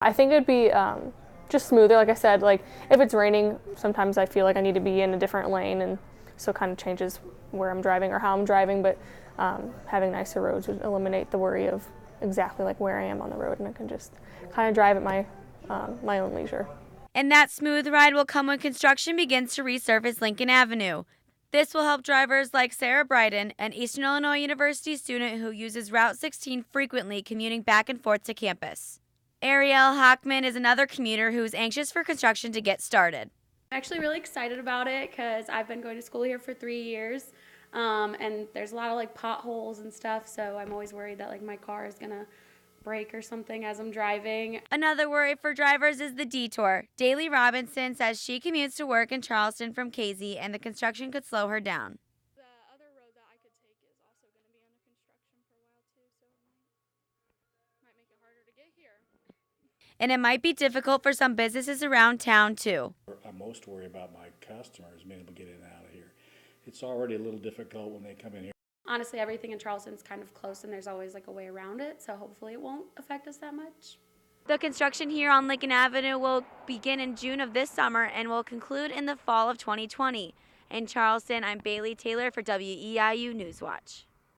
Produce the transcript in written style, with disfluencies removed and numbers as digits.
I think it'd be just smoother, like I said. Like if it's raining, sometimes I feel like I need to be in a different lane, and so it kind of changes where I'm driving or how I'm driving. But having nicer roads would eliminate the worry of exactly like where I am on the road, and I can just kind of drive at my own leisure. And that smooth ride will come when construction begins to resurface Lincoln Avenue. This will help drivers like Sarah Bryden, an Eastern Illinois University student who uses Route 16 frequently commuting back and forth to campus. Ariel Hockman is another commuter who is anxious for construction to get started. I'm actually really excited about it because I've been going to school here for 3 years, and there's a lot of like potholes and stuff, so I'm always worried that like my car is gonna break or something as I'm driving. Another worry for drivers is the detour. Daly Robinson says she commutes to work in Charleston from Casey, and the construction could slow her down. The other road that I could take is also going to be under construction for a while too, so it might make it harder to get here. And it might be difficult for some businesses around town too. I'm most worried about my customers being able to get in and out of here. It's already a little difficult when they come in here. Honestly, everything in Charleston is kind of close, and there's always like a way around it, so hopefully it won't affect us that much. The construction here on Lincoln Avenue will begin in June of this summer and will conclude in the fall of 2020. In Charleston, I'm Bailey Taylor for WEIU Newswatch.